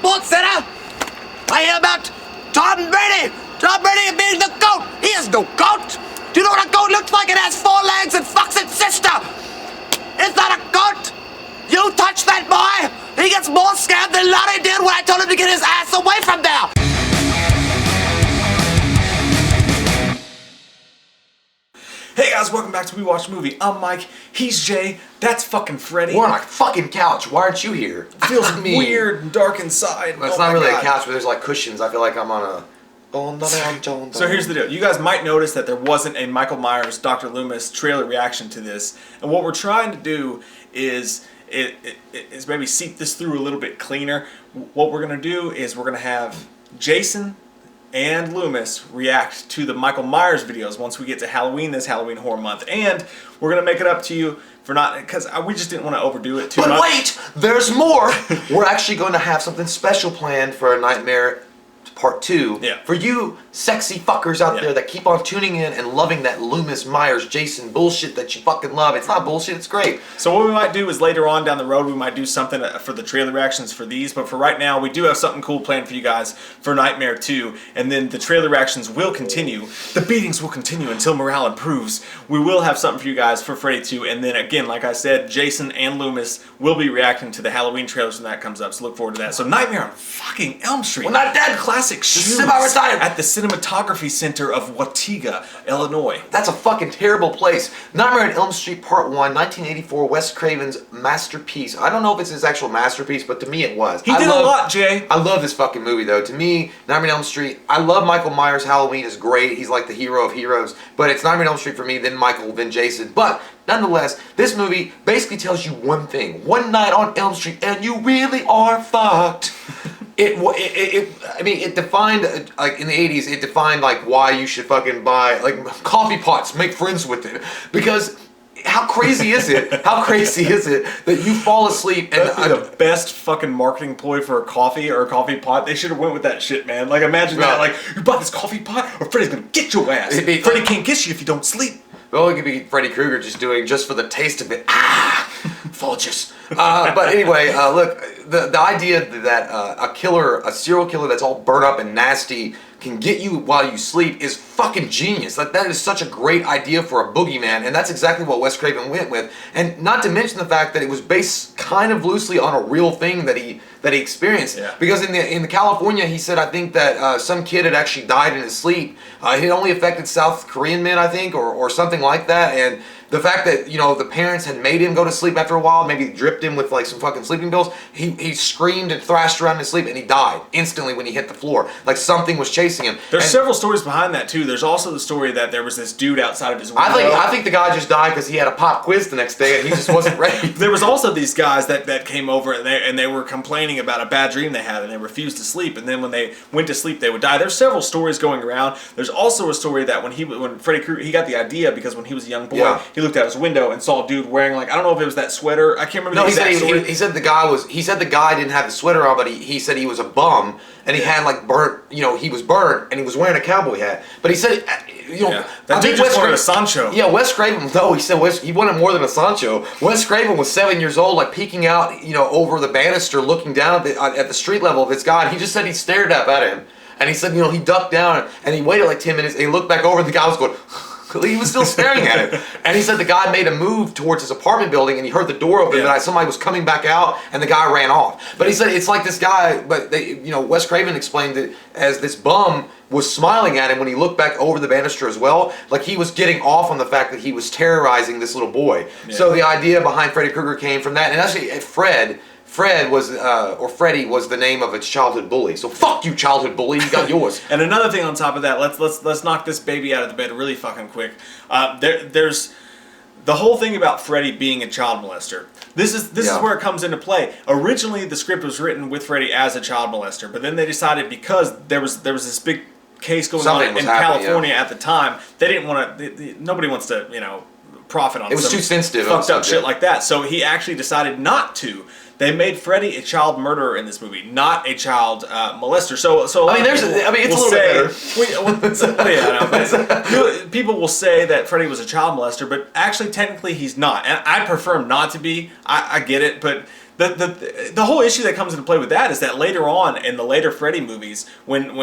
Sports Center. I hear about Tom Brady. Tom Brady being the GOAT. He has no GOAT. Do you know what a goat looks like? It has 4 legs and fucks its sister. It's not a goat. You touch that boy, he gets more scared than Larry did when I told him to get his ass away from there. Hey guys, welcome back to We Watch Movie. I'm Mike, he's Jay, that's fucking Freddy. We're on a fucking couch. Why aren't you here? It feels weird and dark inside. Well, it's not really a couch, but there's like cushions. I feel like I'm on a... So here's the deal. You guys might notice that there wasn't a Michael Myers, Dr. Loomis trailer reaction to this. And what we're trying to do is maybe seep this through a little bit cleaner. What we're going to do is we're going to have Jason and Loomis react to the Michael Myers videos once we get to Halloween, this Halloween horror month. And we're going to make it up to you for not... because we just didn't want to overdo it too much. But wait! There's more! We're actually going to have something special planned for a Nightmare Part 2. Yeah. For you sexy fuckers out there that keep on tuning in and loving that Loomis, Myers, Jason bullshit that you fucking love. It's not bullshit, it's great. So what we might do is later on down the road we might do something for the trailer reactions for these, but for right now we do have something cool planned for you guys for Nightmare 2, and then the trailer reactions will continue. The beatings will continue until morale improves. We will have something for you guys for Freddy 2, and then again, like I said, Jason and Loomis will be reacting to the Halloween trailers when that comes up, so look forward to that. So Nightmare on fucking Elm Street. We're not dead! Classic shoots at the Cinematography Center of Waukegan, Illinois. That's a fucking terrible place. Nightmare on Elm Street Part 1, 1984, Wes Craven's masterpiece. I don't know if it's his actual masterpiece, but to me it was. He did a lot, Jay. I love this fucking movie, though. To me, Nightmare on Elm Street, I love Michael Myers. Halloween is great. He's like the hero of heroes. But it's Nightmare on Elm Street for me, then Michael, then Jason. But nonetheless, this movie basically tells you one thing. One night on Elm Street, and you really are fucked. It defined, like, in the 80s, it defined, like, why you should fucking buy, like, coffee pots, make friends with it. Because how crazy is it? How crazy is it that you fall asleep and... That'd be the best fucking marketing ploy for a coffee or a coffee pot. They should have went with that shit, man. Like, imagine that, like, you bought this coffee pot, or Freddy's gonna get your ass. Freddy can't get you if you don't sleep. Well, it could be Freddy Krueger just for the taste of it. Ah! Vultures. But anyway, look, the idea that a serial killer that's all burnt up and nasty can get you while you sleep is fucking genius. Like, that is such a great idea for a boogeyman, and that's exactly what Wes Craven went with. And not to mention the fact that it was based kind of loosely on a real thing that he experienced. Yeah. Because in the California, he said, I think that some kid had actually died in his sleep. It only affected South Korean men, I think, or something like that. And the fact that, you know, the parents had made him go to sleep after a while, maybe dripped him with like some fucking sleeping pills, he screamed and thrashed around in his sleep and he died instantly when he hit the floor. Like something was chasing him. There's several stories behind that too. There's also the story that there was this dude outside of his window. I think the guy just died because he had a pop quiz the next day and he just wasn't ready. There was also these guys that came over and they were complaining about a bad dream they had and they refused to sleep, and then when they went to sleep they would die. There's several stories going around. There's also a story that when Freddy Krueger, he got the idea because when he was a young boy, he looked out his window and saw a dude wearing, like, I don't know if it was that sweater. I can't remember. No, he said the guy didn't have the sweater on, but he said he was a bum and he had like burnt, you know, he was burnt and he was wearing a cowboy hat. But he said, you know, that dude just wanted a Sancho. Yeah, Wes Craven. No, he said he wanted more than a Sancho. Wes Craven was 7 years old, like peeking out, you know, over the banister, looking down at the street level of this guy. And he just said he stared up at him, and he said, you know, he ducked down and he waited like 10 minutes. And he looked back over, and the guy was going. He was still staring at him. And he said the guy made a move towards his apartment building and he heard the door open and somebody was coming back out and the guy ran off. But he said it's like this guy, but Wes Craven explained it as this bum was smiling at him when he looked back over the banister as well. Like he was getting off on the fact that he was terrorizing this little boy. Yeah. So the idea behind Freddy Krueger came from that. And actually Fred was, or Freddy was the name of its childhood bully. So fuck you, childhood bully. You got yours. And another thing on top of that, let's knock this baby out of the bed really fucking quick. There's the whole thing about Freddy being a child molester. This is where it comes into play. Originally, the script was written with Freddy as a child molester, but then they decided because there was this big case going on in California at the time, they didn't want to. Nobody wants to, you know, profit on. It was too sensitive. Fucked up shit like that. So he actually decided not to they made Freddy a child murderer in this movie, not a child molester. So it's a little bit better. People will say that Freddy was a child molester, but actually, technically, he's not. And I prefer him not to be. I get it, but the whole issue that comes into play with that is that later on in the later Freddy movies, when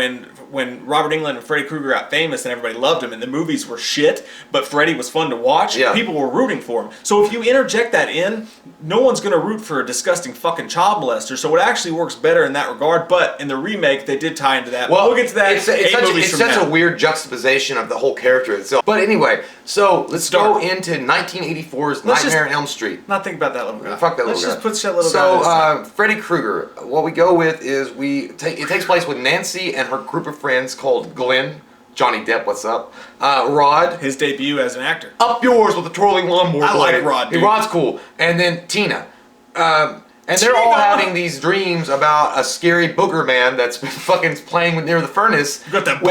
Robert Englund and Freddy Krueger got famous and everybody loved him and the movies were shit, but Freddy was fun to watch, people were rooting for him. So if you interject that in, no one's going to root for a disgusting fucking child molester. So it actually works better in that regard. But in the remake, they did tie into that. Well, we'll get to that. It's such a weird juxtaposition of the whole character itself. But anyway, so let's go into 1984's Nightmare on Elm Street. Not think about that little guy. Fuck that little guy. Let's just put that little guy. So Freddy Krueger, what we go with is it takes place with Nancy and her group of friends called Glenn. Johnny Depp, what's up? Rod. His debut as an actor. Up yours with a twirling lawnmower. I like Rod, dude. Rod's cool. And then Tina. And they're all having these dreams about a scary booger man that's been fucking playing near the furnace. You got that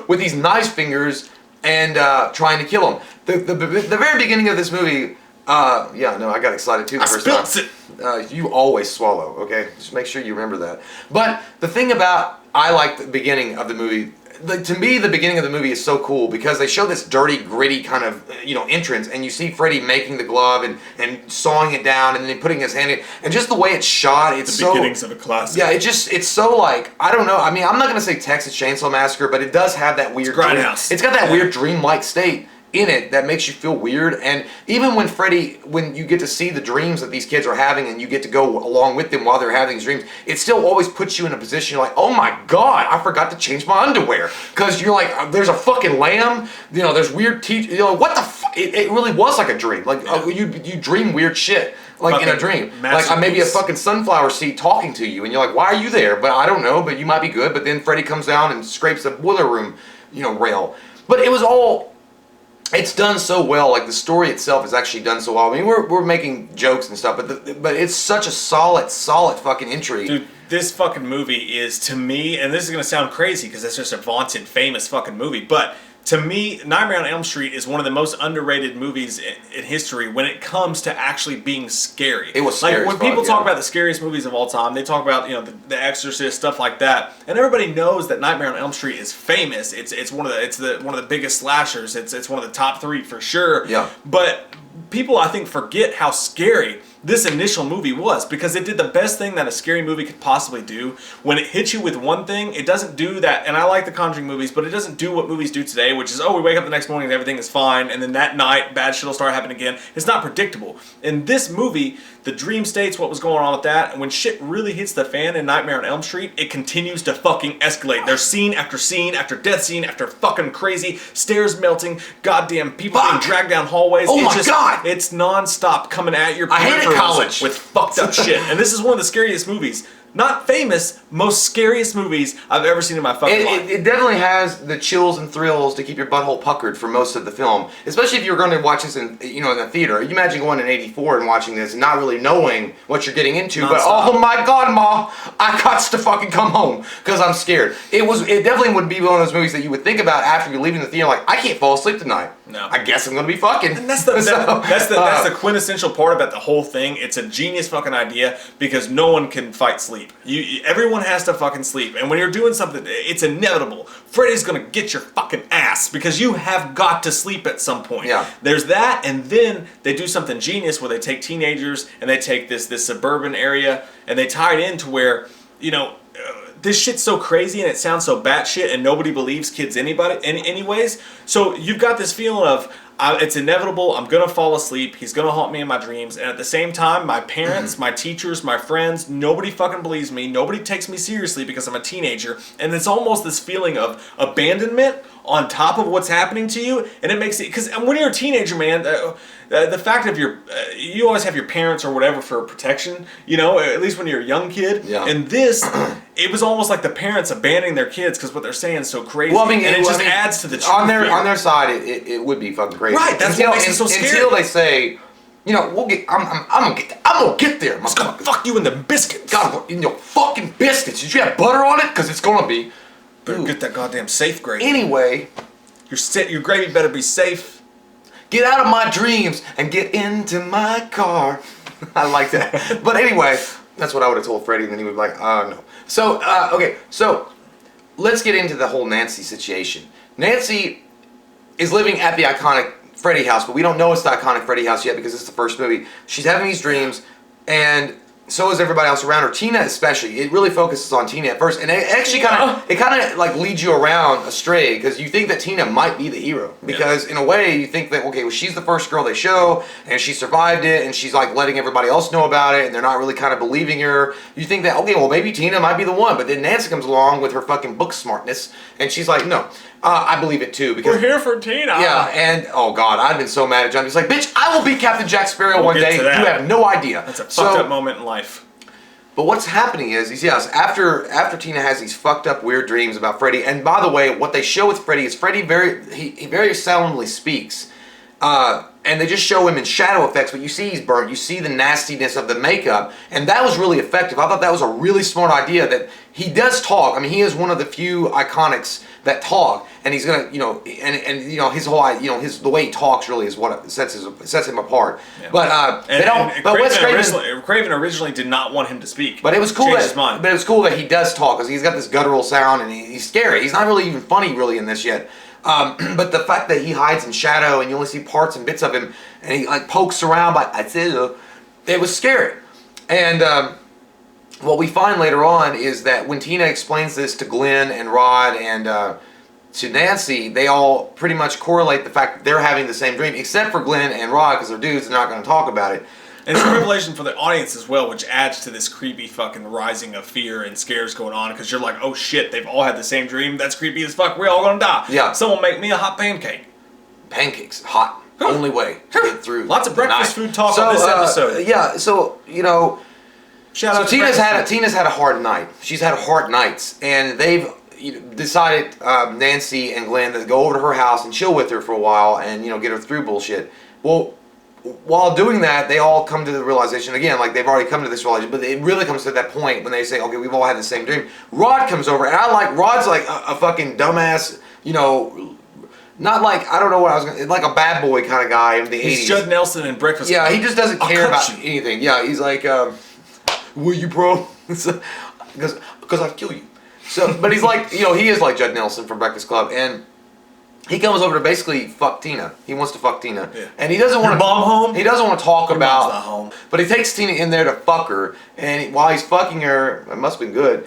with these knife fingers and trying to kill him. The very beginning of this movie, I got excited too the first time. You always swallow, okay? Just make sure you remember that. But the thing I like the beginning of the movie. To me, the beginning of the movie is so cool because they show this dirty, gritty kind of entrance, and you see Freddy making the glove and sawing it down, and then putting his hand in, and just the way it's shot, it's the beginnings of a classic. Yeah, it's so like I don't know. I mean, I'm not gonna say Texas Chainsaw Massacre, but it does have that weird grindhouse. It's got that weird dream-like state in it that makes you feel weird. And even when you get to see the dreams that these kids are having and you get to go along with them while they're having these dreams, it still always puts you in a position you're like, oh my god, I forgot to change my underwear, because you're like, there's a fucking lamb, there's weird teeth, what the fuck. It really was like a dream, like you dream weird shit like in a dream, like maybe a fucking sunflower seed talking to you and you're like, why are you there? But I don't know, but you might be good. But then Freddy comes down and scrapes the boiler room rail. But it was all, it's done so well. Like the story itself is actually done so well. I mean, we're making jokes and stuff, but it's such a solid fucking entry. Dude, this fucking movie is, to me, and this is gonna sound crazy because it's just a vaunted, famous fucking movie, but to me, Nightmare on Elm Street is one of the most underrated movies in history when it comes to actually being scary. It was scary. Like when people talk about the scariest movies of all time, they talk about the Exorcist, stuff like that, and everybody knows that Nightmare on Elm Street is famous. It's one of the biggest slashers. It's one of the top 3 for sure. Yeah. But people, I think, forget how scary this initial movie was, because it did the best thing that a scary movie could possibly do. When it hits you with one thing, it doesn't do that, and I like the Conjuring movies, but it doesn't do what movies do today, which is, we wake up the next morning and everything is fine, and then that night, bad shit will start happening again. It's not predictable. In this movie, the dream states, what was going on with that, and when shit really hits the fan in Nightmare on Elm Street, it continues to fucking escalate. There's scene after death scene after fucking crazy, stairs melting, goddamn people being dragged down hallways. Oh my god! It's non-stop coming at your I hated college with fucked up shit. And this is one of the scariest movies. Not famous, most scariest movies I've ever seen in my fucking life. It definitely has the chills and thrills to keep your butthole puckered for most of the film. Especially if you're going to watch this in the theater. You imagine going in '84 and watching this and not really knowing what you're getting into. Non-stop. But oh my god, Ma, I got to fucking come home because I'm scared. It definitely would be one of those movies that you would think about after you're leaving the theater, like, I can't fall asleep tonight. No. I guess I'm going to be fucking. And that's the quintessential part about the whole thing. It's a genius fucking idea because no one can fight sleep. Everyone has to fucking sleep. And when you're doing something, it's inevitable. Freddy's going to get your fucking ass because you have got to sleep at some point. Yeah. There's that, and then they do something genius where they take teenagers and they take this suburban area and they tie it into where, this shit's so crazy and it sounds so batshit and nobody believes kids anyways. So you've got this feeling of, it's inevitable, I'm going to fall asleep, he's going to haunt me in my dreams, and at the same time, my parents, my teachers, my friends, nobody fucking believes me, nobody takes me seriously because I'm a teenager, and it's almost this feeling of abandonment on top of what's happening to you, and it makes it, because when you're a teenager, man, the fact of you always have your parents or whatever for protection, at least when you're a young kid, and this, it was almost like the parents abandoning their kids because what they're saying is so crazy, and it just adds to the truth. On their side, it would be fucking crazy. Right, that's what makes it so scary. Until they say, I'm gonna get there. It's gonna fuck you in the biscuits. God, in your fucking biscuits. Did you have butter on it? Because it's gonna be. Better get that goddamn safe gravy. Anyway, your gravy better be safe. Get out of my dreams and get into my car. I like that. But anyway, That's what I would have told Freddy, and then he would be like, no. So, okay, so let's get into the whole Nancy situation. Nancy is living at the iconic Freddy house, but we don't know it's the iconic Freddy house yet because it's the first movie. She's having these dreams, and so is everybody else around her. Tina especially. It really focuses on Tina at first, and it actually kind of like leads you around astray because you think that Tina might be the hero because in a way you think that okay, well she's the first girl they show and she survived it and she's like letting everybody else know about it and they're not really kind of believing her. You think that okay, well maybe Tina might be the one, but then Nancy comes along with her fucking book smartness and she's like, no, I believe it too because we're here for Tina. Yeah, and oh god, I've been so mad at John. He's like, bitch, I will be Captain Jack Sparrow one day. You have no idea. That's a fucked up moment in life. But what's happening is yes, after Tina has these fucked up weird dreams about Freddy, and by the way, what they show with Freddy is Freddy he very seldomly speaks, and they just show him in shadow effects, but you see he's burnt, you see the nastiness of the makeup, and that was really effective. I thought that was a really smart idea that he does talk. I mean, he is one of the few iconics that talk, and he's gonna, his whole, the way he talks really is what sets him apart. Yeah. But they don't. But Wes Craven originally did not want him to speak. But it was cool. But it was cool that he does talk because he's got this guttural sound and he's scary. He's not really even funny really in this yet. But the fact that he hides in shadow and you only see parts and bits of him, and he like pokes around, it was scary. And what we find later on is that when Tina explains this to Glenn and Rod and to Nancy, they all pretty much correlate the fact that they're having the same dream, except for Glenn and Rod because they're dudes and they're not going to talk about it. And it's a revelation for the audience as well, which adds to this creepy fucking rising of fear and scares going on because you're like, oh shit, they've all had the same dream. That's creepy as fuck. We're all gonna die. Yeah. Someone make me a hot pancake. Pancakes, hot. Only way to get through. Lots of breakfast food talk on this episode. Yeah, so shout out to Tina's had a hard night. She's had hard nights, and they've decided Nancy and Glenn to go over to her house and chill with her for a while and get her through bullshit. Well, while doing that, they all come to the realization again, like they've already come to this realization, but it really comes to that point when they say, okay, we've all had the same dream. Rod comes over, and Rod's like a fucking dumbass, not like, I don't know what I was going to, like a bad boy kind of guy in the 80s. He's Judd Nelson in Breakfast Club. Yeah, he just doesn't care about anything. Yeah, he's like, will you, bro? Because I'll kill you. So, but he's like, he is like Judd Nelson from Breakfast Club, and he comes over to basically fuck Tina. He wants to fuck Tina, and he doesn't want to. Mom home? He doesn't want to talk about. Not home. But he takes Tina in there to fuck her, and while he's fucking her, it must have been good.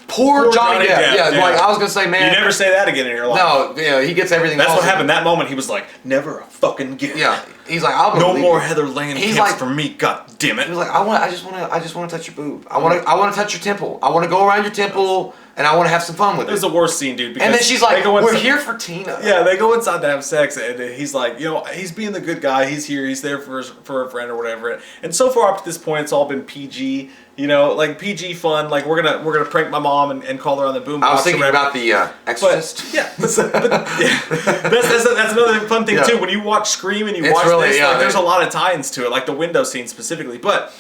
Poor Johnny Depp. Yeah, like I was gonna say, man. You never say that again in your life. No, he gets everything. That's what happened. That moment, he was like, never fucking again. Yeah, he's like, no more Heather Langenkamp for me. God damn it. He was like, I just want to touch your boob. I want to touch your temple. I want to go around your temple. And I want to have some fun with it. It was the worst scene, dude. And then she's like, we're here for Tina. Yeah, they go inside to have sex, and he's like, he's being the good guy. He's here. He's there for a friend or whatever. And so far up to this point, it's all been PG. Like PG fun. Like we're gonna prank my mom and call her on the boombox. I was thinking about the Exorcist. That's another fun thing too. When you watch Scream and you watch this, there's a lot of tie-ins to it, like the window scene specifically. But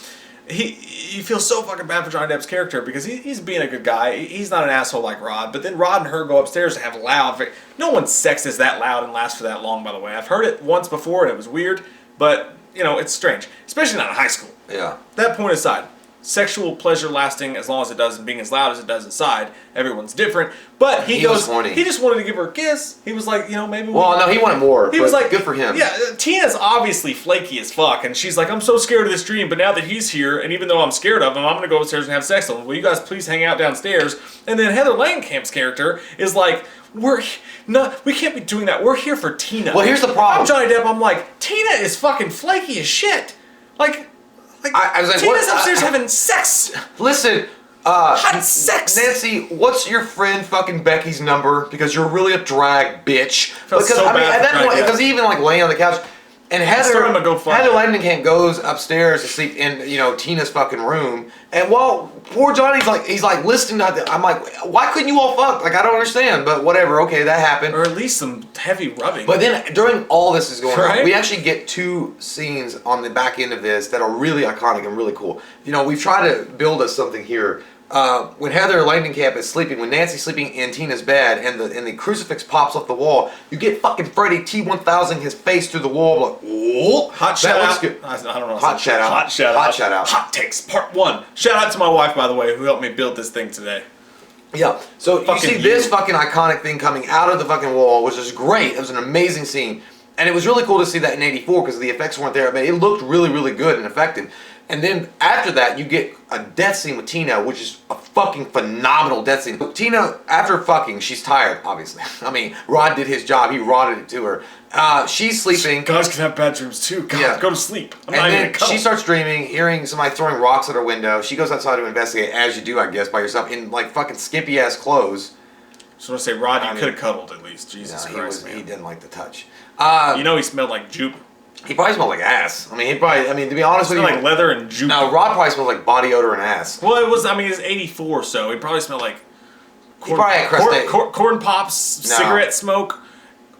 you feel so fucking bad for Johnny Depp's character because he's being a good guy. He's not an asshole like Rod. But then Rod and her go upstairs to have loud. No one's sex is that loud and lasts for that long, by the way. I've heard it once before and it was weird, but it's strange, especially not in high school. Yeah. That point aside, sexual pleasure lasting as long as it does and being as loud as it does inside. Everyone's different. But he just wanted to give her a kiss. He was like, maybe. Well, no, he wanted more. He was like, good for him. Yeah, Tina's obviously flaky as fuck, and she's like, I'm so scared of this dream, but now that he's here, and even though I'm scared of him, I'm gonna go upstairs and have sex with him. Will you guys please hang out downstairs? And then Heather Langenkamp's character is like, we can't be doing that. We're here for Tina. Well, here's the problem. I'm Johnny Depp. I'm like, Tina is fucking flaky as shit. I was like, Tina's upstairs having sex. Listen, hot sex. Nancy, what's your friend fucking Becky's number? Because you're really a drag bitch. Because at that point, because he even lay on the couch, and Heather Langenkamp goes upstairs to sleep in Tina's fucking room, and while poor Johnny's he's listening to it, I'm like, why couldn't you all fuck? I don't understand, but whatever. Okay, that happened. Or at least some heavy rubbing. But then during all this is going on, we actually get two scenes on the back end of this that are really iconic and really cool. We've tried to build us something here when Heather Langenkamp is sleeping, when Nancy's sleeping in Tina's bed, and the crucifix pops off the wall, you get fucking Freddy T-1000 his face through the wall, like, whoa. Hot shout out. I don't know. Hot shout out. Hot shout out. Hot shout out. Hot takes part 1. Shout out to my wife, by the way, who helped me build this thing today. Yeah, so you see this fucking iconic thing coming out of the fucking wall, which is great. It was an amazing scene. And it was really cool to see that in '84 because the effects weren't there, but it looked really, really good and effective. And then after that, you get a death scene with Tina, which is a fucking phenomenal death scene. Tina, after fucking, she's tired, obviously. I mean, Rod did his job. He rodded it to her. She's sleeping. Guys can have bad dreams too. God, yeah. Go to sleep. And then she starts dreaming, hearing somebody throwing rocks at her window. She goes outside to investigate, as you do, I guess, by yourself, in like fucking skimpy-ass clothes. So I want to say, Rod, you could have cuddled at least. Jesus Christ, man. He didn't like the touch. You know he smelled like jupe. He probably smelled like ass. I mean, to be honest with you, like leather and jupe. No, Rod probably smelled like body odor and ass. Well, it's 84, so he probably smelled like corn pops, cigarette smoke,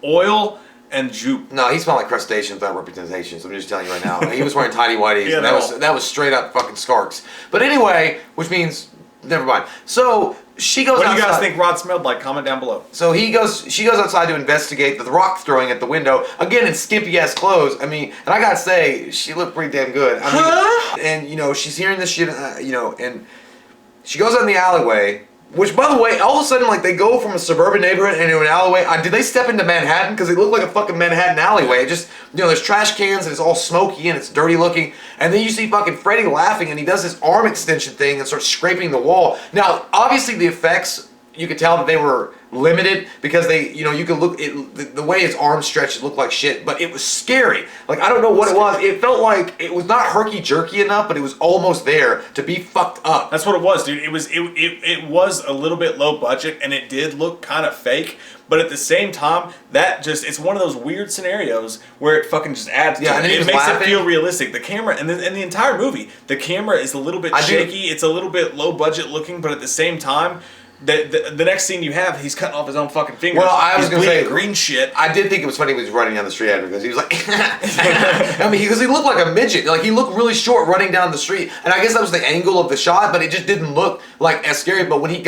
oil, and jupe. No, he smelled like crustaceans without representations. I'm just telling you right now. He was wearing tidy whities. Yeah, that was straight up fucking skarks. But anyway, which means never mind. So she goes. What do outside. you guys think Rod smelled like? Comment down below. So she goes outside to investigate the rock throwing at the window again in skimpy ass clothes. I mean, and I gotta say, she looked pretty damn good. I mean, and she's hearing this shit. And she goes out in the alleyway. Which, by the way, all of a sudden, like, they go from a suburban neighborhood into an alleyway. Did they step into Manhattan? Because it looked like a fucking Manhattan alleyway. It just, there's trash cans and it's all smoky and it's dirty looking. And then you see fucking Freddy laughing and he does this arm extension thing and starts scraping the wall. Now, obviously the effects, you could tell that they were limited because they, you could look, the way his arms stretched, it looked like shit, but it was scary. Like, I don't know what it was. It felt like it was not herky-jerky enough, but it was almost there to be fucked up. That's what it was, dude. It was a little bit low budget, and it did look kind of fake, but at the same time, it's one of those weird scenarios where it fucking just adds to it. It makes it feel realistic. The camera, and the entire movie, the camera is a little bit shaky, it's a little bit low budget looking, but at the same time, the next scene you have, he's cutting off his own fucking fingers. Well, I was going to say green shit. I did think it was funny when he was running down the street after because he was like, I mean, because he looked like a midget. Like, he looked really short running down the street, and I guess that was the angle of the shot, but it just didn't look like as scary. But when he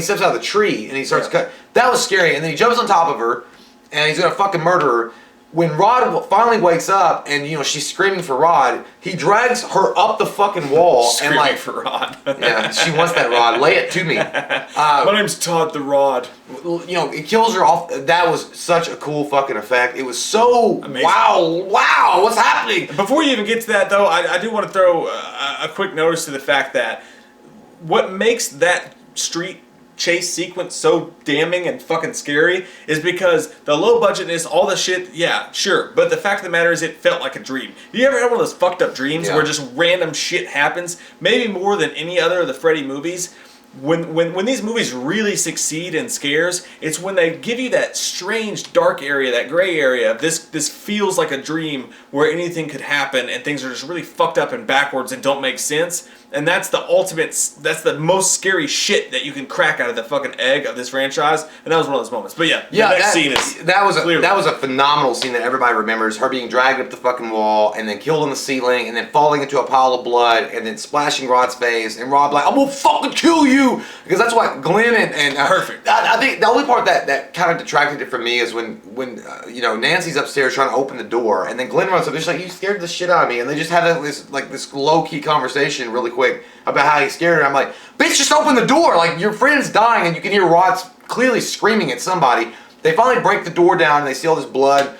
steps out of the tree and he starts cutting, that was scary. And then he jumps on top of her, and he's gonna fucking murder her. When Rod finally wakes up and she's screaming for Rod, he drags her up the fucking wall screaming for Rod. Yeah, she wants that Rod. Lay it to me. My name's Todd the Rod. It kills her off. That was such a cool fucking effect. It was so amazing. Wow, what's happening? Before you even get to that though, I do want to throw a quick notice to the fact that what makes that street chase sequence so damning and fucking scary is because the low budgetness, all the shit, yeah, sure. But the fact of the matter is it felt like a dream. You ever had one of those fucked up dreams where just random shit happens? Maybe more than any other of the Freddy movies. When these movies really succeed in scares, it's when they give you that strange dark area, that gray area of this feels like a dream where anything could happen and things are just really fucked up and backwards and don't make sense. And that's the most scary shit that you can crack out of the fucking egg of this franchise. And that was one of those moments. But the next scene is that was a phenomenal scene that everybody remembers. Her being dragged up the fucking wall and then killed on the ceiling and then falling into a pile of blood and then splashing Rod's face and Rod like, I'm gonna fucking kill you, because that's what Glenn and perfect. I think the only part that kind of detracted it from me is when Nancy's upstairs trying to open the door and then Glenn runs up. She's like, you scared the shit out of me, and they just had this low key conversation really quick about how he scared her. I'm like, bitch, just open the door. Like, your friend's dying and you can hear Rod clearly screaming at somebody. They finally break the door down and they see all this blood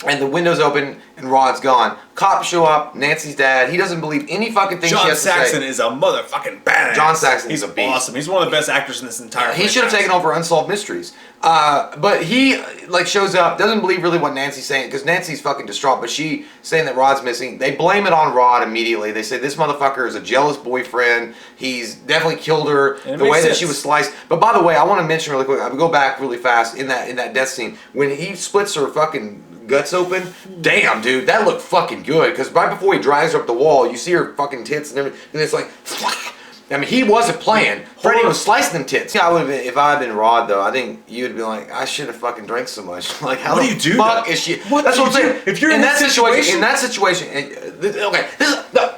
and the window's open and Rod's gone. Cops show up, Nancy's dad. He doesn't believe any fucking thing she has to say. John Saxon is a motherfucking badass. John Saxon is a beast. Awesome. He's one of the best actors in this entire He should have taken over Unsolved Mysteries. But he shows up, doesn't believe really what Nancy's saying, because Nancy's fucking distraught, but she saying that Rod's missing. They blame it on Rod immediately. They say this motherfucker is a jealous boyfriend. He's definitely killed her the way that she was sliced. But by the way, I want to mention really quick, I would go back really fast in that death scene. When he splits her fucking guts open, damn, dude, that looked fucking good, because right before he drags her up the wall, you see her fucking tits and everything, and it's like, I mean, he wasn't playing. Freddy was slicing them tits. Yeah, I would have been, if I had been Rod, though, I think you'd be like, I should have fucking drank so much. Like, how the fuck is she? That's what I'm saying. If you're in that situation, okay,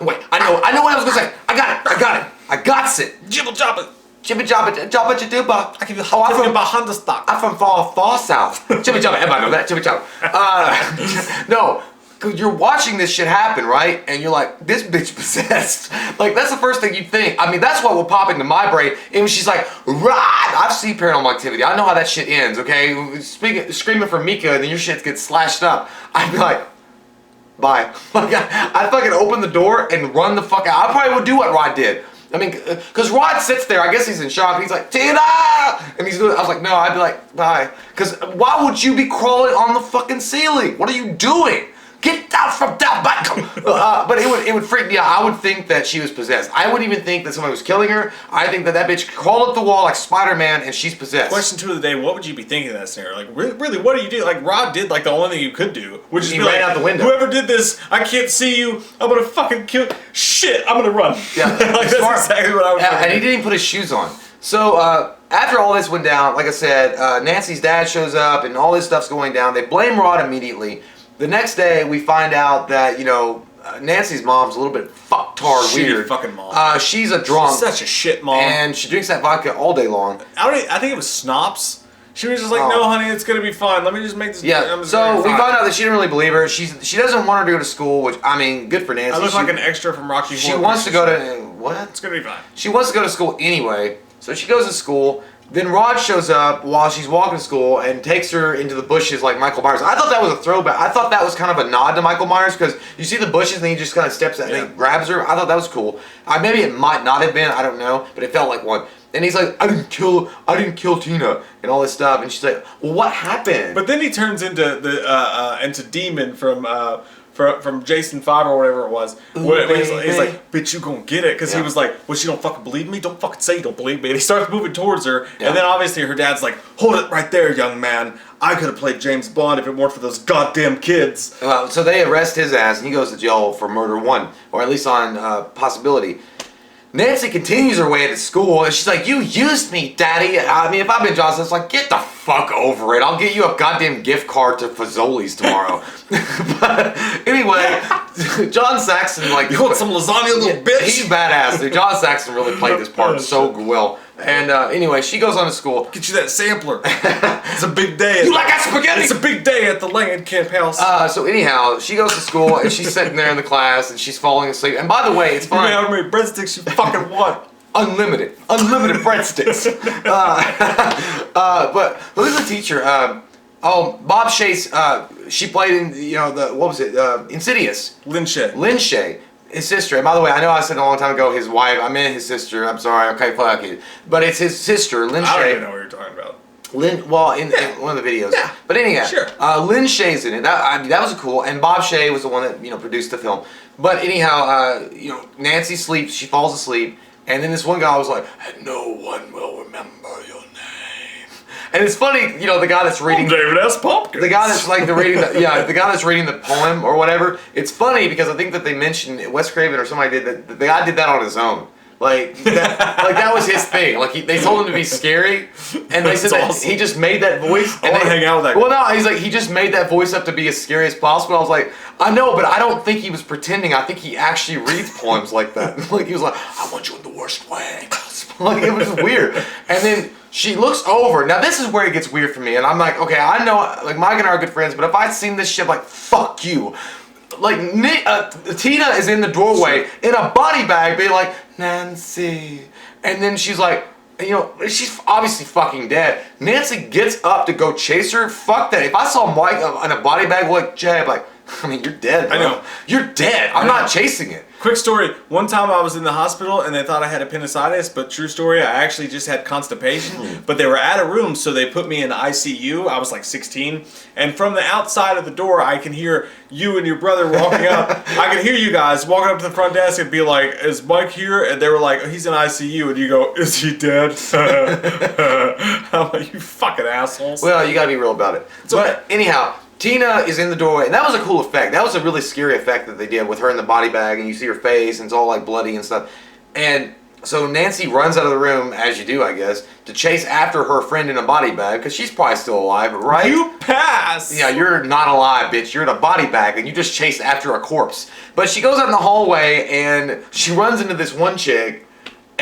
wait, I know what I was gonna say. I got What's it? Jibble jabba. Jibba jabba jabba jabba. I can I'm from about Honda stock. I'm from far south. Jibba jabba. Everybody know that. Jibba jabba. No. Cause you're watching this shit happen, right? And you're like, this bitch possessed. Like, that's the first thing you'd think. I mean, that's what will pop into my brain. And when she's like, rah! I've seen Paranormal Activity. I know how that shit ends, okay? Screaming for Mika and then your shit gets slashed up. I'd be like, bye. Like, I'd fucking open the door and run the fuck out. I probably would do what Rod did. I mean, because Rod sits there, I guess he's in shock, he's like, Tina! And he's doing, I was like, no, I'd be like, bye. Because why would you be crawling on the fucking ceiling? What are you doing? Get down from that back! But it would freak me out. I would think that she was possessed. I wouldn't even think that somebody was killing her. I think that bitch crawled up the wall like Spider-Man and she's possessed. Question 2 of the day, what would you be thinking in that scenario? Like, really, what do you do? Like, Rod did, like, the only thing you could do. Which is he be ran like, out the window. Whoever did this, I can't see you. I'm gonna fucking kill... Shit, I'm gonna run. Yeah. Like, that's exactly what I would do. And he didn't even put his shoes on. So, after all this went down, like I said, Nancy's dad shows up and all this stuff's going down. They blame Rod immediately. The next day, we find out that, you know, Nancy's mom's a little bit fucktard weird. Fucking mom. She's a drunk. She's such a shit mom. And she drinks that vodka all day long. I think it was Snops. She was just like, no, honey, it's gonna be fine. Let me just make this. Yeah. So we found out that she didn't really believe her. She doesn't want her to go to school, which I mean, good for Nancy. I look like an extra from Rocky Horror. She wants to go to what? It's gonna be fine. She wants to go to school anyway, so she goes to school. Then Rod shows up while she's walking to school and takes her into the bushes like Michael Myers. I thought that was a throwback. I thought that was kind of a nod to Michael Myers because you see the bushes and he just kind of steps out and he grabs her. I thought that was cool. Maybe it might not have been. I don't know, but it felt like one. And he's like, I didn't kill Tina and all this stuff. And she's like, well, what happened? But then he turns into into Demon from Jason 5 or whatever it was. He's like, bitch, you gonna get it. Because he was like, well, she don't fucking believe me? Don't fucking say you don't believe me. And he starts moving towards her. And then obviously her dad's like, hold it right there, young man. I could have played James Bond if it weren't for those goddamn kids. So they arrest his ass and he goes to jail for murder 1. Or at least on possibility. Nancy continues her way to school and she's like, you used me, daddy. I mean, if I've been Johnson, it's like, get the fuck over it. I'll get you a goddamn gift card to Fazoli's tomorrow. But anyway, John Saxon, like, you want some lasagna, little bitch? He's badass, dude. John Saxon really played this part so well. And anyway, she goes on to school. Get you that sampler. It's a big day. You like that spaghetti? It's a big day at the Langenkamp house. So anyhow, she goes to school and she's sitting there in the class and she's falling asleep. And by the way, it's fine. You know how many breadsticks you fucking want? Unlimited breadsticks. But who's the teacher? Bob Chase. She played in what was it? Insidious. Lynn Shay. His sister, and by the way, I know I said a long time ago his wife. I meant his sister. I'm sorry. Okay, fuck it. But it's his sister, Lynn Shay. I don't even know what you're talking about. In one of the videos. Yeah. But anyhow, sure. Lynn Shay's in it. That was cool. And Bob Shay was the one that produced the film. But anyhow, Nancy sleeps. She falls asleep, and then this one guy was like, "No one will remember your name." And it's funny, the guy that's reading David S. Pumpkins. The guy that's like the guy that's reading the poem or whatever. It's funny because I think that they mentioned Wes Craven or somebody did that. The guy did that on his own. Like that was his thing. Like they told him to be scary, and they said that he just made that voice. I want to hang out with that guy. Well, no, he's like he just made that voice up to be as scary as possible. I was like, I know, but I don't think he was pretending. I think he actually reads poems like that. Like he was like, I want you in the worst way. Like it was weird. And then she looks over. Now this is where it gets weird for me, and I'm like, okay, I know, like Mike and I are good friends, but if I'd seen this shit, I'm like, fuck you. Like Tina is in the doorway in a body bag, being like, Nancy, and then she's like, she's obviously fucking dead. Nancy gets up to go chase her. Fuck that. If I saw Mike in a body bag like Jay, I'm like, I mean, you're dead, bro. I know. You're dead. I'm not chasing it. Quick story. One time I was in the hospital and they thought I had appendicitis, but true story, I actually just had constipation. But they were at a room, so they put me in the ICU. I was like 16. And from the outside of the door, I can hear you and your brother walking up. I can hear you guys walking up to the front desk and be like, is Mike here? And they were like, he's in ICU. And you go, is he dead? I'm like, you fucking assholes. Well, you gotta be real about it. But anyhow, Tina is in the doorway, and that was a cool effect. That was a really scary effect that they did with her in the body bag, and you see her face, and it's all like bloody and stuff. And so Nancy runs out of the room, as you do, I guess, to chase after her friend in a body bag, because she's probably still alive, right? You pass! Yeah, you're not alive, bitch. You're in a body bag, and you just chase after a corpse. But she goes out in the hallway, and she runs into this one chick,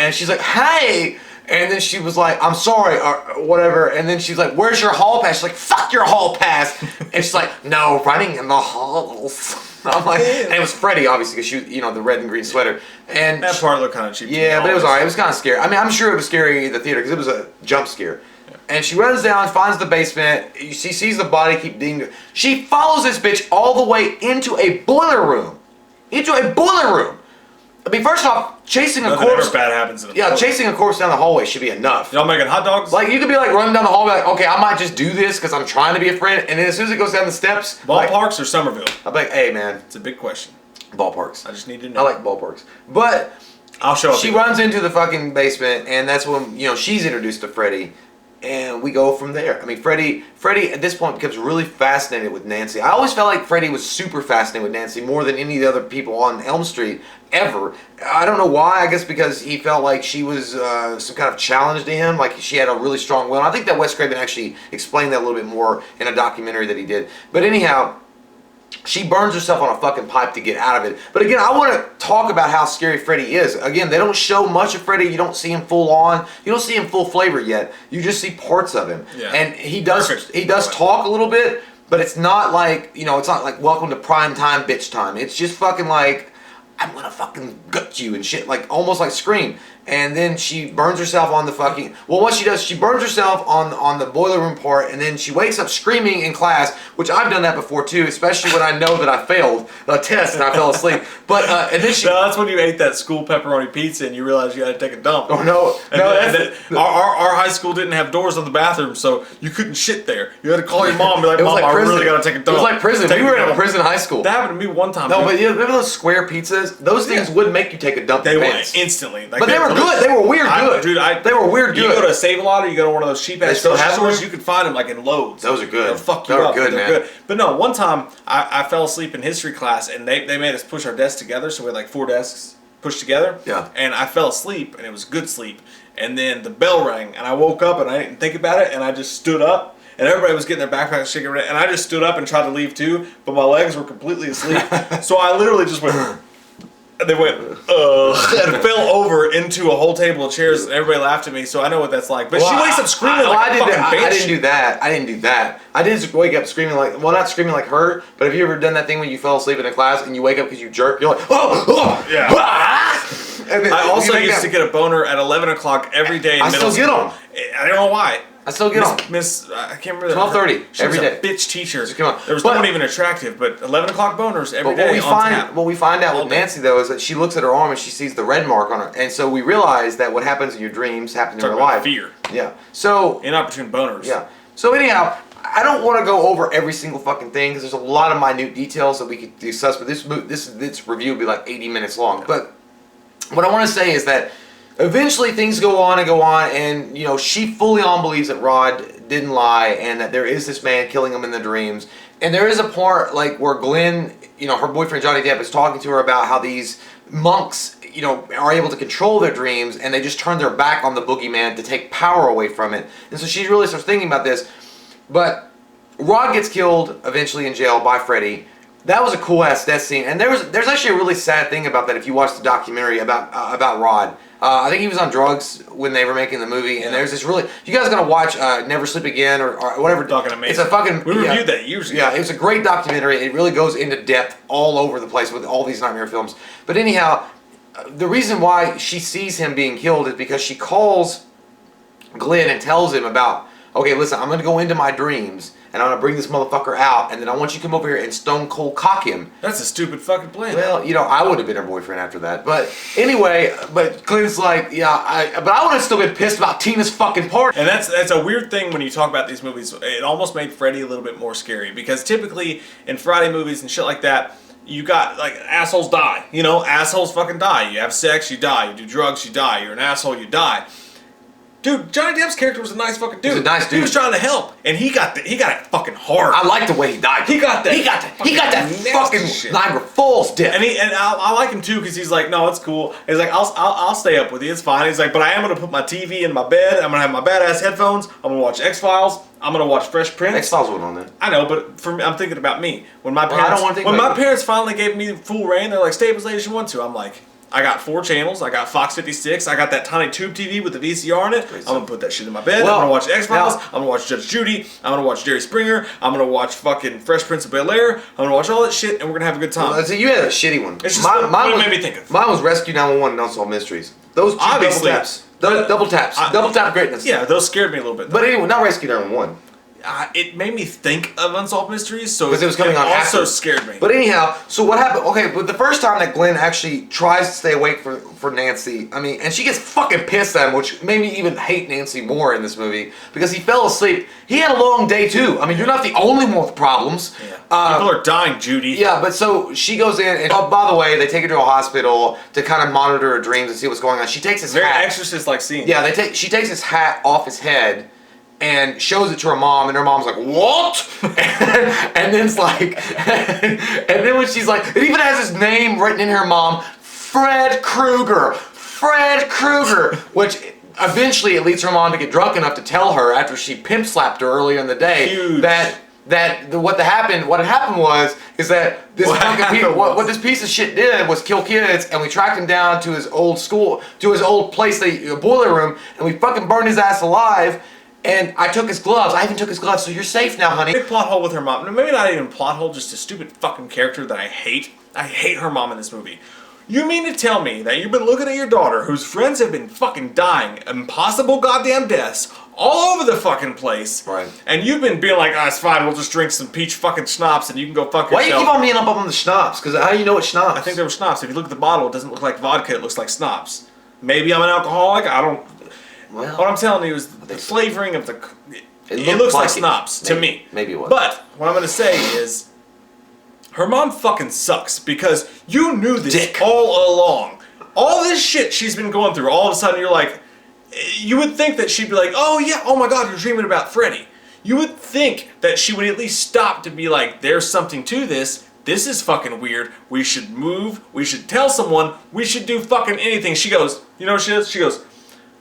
And she's like, hey! And then she was like, I'm sorry, or whatever. And then she's like, where's your hall pass? She's like, fuck your hall pass. And she's like, no, running in the halls. I'm like, and it was Freddy, obviously, because she, the red and green sweater. And that part looked kind of cheap. Yeah, but it was alright. It was kind of scary. I mean, I'm sure it was scary in the theater because it was a jump scare. Yeah. And she runs down, finds the basement. She sees the body keep dinging. She follows this bitch all the way into a boiler room. I mean, first off, chasing a corpse. Bad happens in a boiler. Chasing a corpse down the hallway should be enough. Y'all making hot dogs? Like, you could be like running down the hallway, like, okay, I might just do this because I'm trying to be a friend. And then as soon as it goes down the steps, ballparks or Somerville? I'm like, hey, man, it's a big question. Ballparks. I just need to know. I like ballparks, but I'll show up. She runs into the fucking basement, and that's when she's introduced to Freddy. And we go from there. I mean, Freddy at this point becomes really fascinated with Nancy. I always felt like Freddy was super fascinated with Nancy more than any of the other people on Elm Street ever. I don't know why. I guess because he felt like she was some kind of challenge to him. Like she had a really strong will. And I think that Wes Craven actually explained that a little bit more in a documentary that he did. But anyhow, she burns herself on a fucking pipe to get out of it. But again, I want to talk about how scary Freddy is. Again, they don't show much of Freddy. You don't see him full on. You don't see him full flavor yet. You just see parts of him. Yeah. And he does talk a little bit, but it's not like, it's not like welcome to prime time, bitch time. It's just fucking like, I'm gonna fucking gut you and shit, like almost like Scream. And then she burns herself on the fucking... Well, what she does, she burns herself on the boiler room part, and then she wakes up screaming in class, which I've done that before too, especially when I know that I failed a test and I fell asleep. But and then she... No, that's when you ate that school pepperoni pizza and you realized you had to take a dump. Oh no, our high school didn't have doors on the bathroom, so you couldn't shit there. You had to call your mom and be like, Mom, I really gotta take a dump. It was like prison. We were in a prison high school. That happened to me one time. No, but remember those square pizzas? Those things would make you take a dump. They would instantly. But they were good. They were weird good. Dude, they were weird good. You go to Save-A-Lot or you go to one of those cheap ass stores, you could find them like in loads. Those are good. They'll fuck you up. They're good. But no, one time I fell asleep in history class and they made us push our desks together, so we had like 4 desks pushed together. Yeah. And I fell asleep and it was good sleep. And then the bell rang and I woke up and I didn't think about it and I just stood up. And everybody was getting their backpacks shaking around, and I just stood up and tried to leave too, but my legs were completely asleep. So I literally just went. And they went, and fell over into a whole table of chairs, and everybody laughed at me, so I know what that's like. But she wakes up screaming like a fucking bitch. I didn't do that. I didn't wake up screaming like, well, not screaming like her, but have you ever done that thing when you fell asleep in a class and you wake up because you jerk? You're like, yeah. And then, I also used to get a boner at 11 o'clock every day in middle school. I still get them. I don't know why. I still get them. I can't remember. 12:30 every day. Bitch teacher. Come on. There was no one even attractive, but 11 o'clock boners every day. What we find out with Nancy though is that she looks at her arm and she sees the red mark on her, and so we realize that what happens in your dreams happens in real life. Fear. Yeah. So inopportune boners. Yeah. So anyhow, I don't want to go over every single fucking thing because there's a lot of minute details that we could discuss. But this review will be like 80 minutes long. But what I want to say is that eventually things go on, and she fully on believes that Rod didn't lie and that there is this man killing him in the dreams. And there is a part like where Glenn, her boyfriend Johnny Depp is talking to her about how these monks, are able to control their dreams and they just turn their back on the boogeyman to take power away from it. And so she really starts thinking about this. But Rod gets killed eventually in jail by Freddy. That was a cool ass death scene, and there's actually a really sad thing about that if you watch the documentary about Rod. I think he was on drugs when they were making the movie, and there's this really... You guys gotta watch Never Sleep Again or whatever. Fucking amazing. It's a fucking... We reviewed that years ago. Yeah, it was a great documentary. It really goes into depth all over the place with all these nightmare films. But anyhow, the reason why she sees him being killed is because she calls Glenn and tells him about, okay, listen, I'm gonna go into my dreams and I'm gonna bring this motherfucker out, and then I want you to come over here and stone cold cock him. That's a stupid fucking plan. Well, I would have been her boyfriend after that. But anyway, but Clint's like, yeah, but I would have still been pissed about Tina's fucking party. And that's a weird thing when you talk about these movies. It almost made Freddy a little bit more scary because typically in Friday movies and shit like that, you got like assholes die. Assholes fucking die. You have sex, you die. You do drugs, you die. You're an asshole, you die. Dude, Johnny Depp's character was a nice fucking dude. He was a nice dude. He was trying to help, and he got it fucking hard. I like the way he died. He got that fucking Niagara Falls death. And I like him too because he's like, no, it's cool. He's like, I'll stay up with you. It's fine. He's like, but I am gonna put my TV in my bed. I'm gonna have my badass headphones. I'm gonna watch X-Files. I'm gonna watch Fresh Prince. X-Files wasn't on there. I know, but for me, I'm thinking about me. When my parents, parents finally gave me full reign, they're like, stay up as late as you want to. I'm like, I got 4 channels. I got Fox 56. I got that tiny tube TV with the VCR in it. I'm going to put that shit in my bed. I'm going to watch X-Files. I'm going to watch Judge Judy. I'm going to watch Jerry Springer. I'm going to watch fucking Fresh Prince of Bel-Air. I'm going to watch all that shit, and we're going to have a good time. Well, so you had a shitty one. It's just what it made me think of. Mine was Rescue 911 and Unsolved Mysteries. Those two Obviously, double taps. Double tap greatness. Yeah, those scared me a little bit. But anyway, not Rescue 911. It made me think of Unsolved Mysteries, so because it was coming on also after. Scared me. But anyhow, so what happened? Okay, but the first time that Glenn actually tries to stay awake for Nancy, I mean, and she gets fucking pissed at him, which made me even hate Nancy more in this movie because he fell asleep. He had a long day too. I mean, you're not the only one with problems. Yeah. People are dying, Judy. Yeah, but so she goes in, and oh, by the way, they take her to a hospital to kind of monitor her dreams and see what's going on. She takes his Very hat. Exorcist-like scene. Yeah, she takes his hat off his head and shows it to her mom, and her mom's like, "What?" and then it's like, and then when she's like, it even has his name written in her mom, Fred Krueger, which eventually it leads her mom to get drunk enough to tell her after she pimp slapped her earlier in the day what had happened was that this what this piece of shit did was kill kids, and we tracked him down to his old school, to his old place, the boiler room, and we fucking burned his ass alive. And I took his gloves. I even took his gloves, so you're safe now, honey. Big plot hole with her mom. Maybe not even plot hole, just a stupid fucking character that I hate. I hate her mom in this movie. You mean to tell me that you've been looking at your daughter, whose friends have been fucking dying, impossible goddamn deaths, all over the fucking place, right? And you've been being like, it's fine, we'll just drink some peach fucking schnapps and you can go fuck yourself. Why do you keep on being up on the schnapps? Because how do you know it's schnapps? I think they were schnapps. If you look at the bottle, it doesn't look like vodka, it looks like schnapps. Maybe I'm an alcoholic, I don't... Well, what I'm telling you is the flavoring of the... It looks like schnapps to me. Maybe it was. But what I'm going to say is, her mom fucking sucks because you knew this all along. All this shit she's been going through, all of a sudden you're like, you would think that she'd be like, oh yeah, oh my god, you're dreaming about Freddy. You would think that she would at least stop to be like, there's something to this. This is fucking weird. We should move. We should tell someone. We should do fucking anything. She goes, you know what she does? She goes,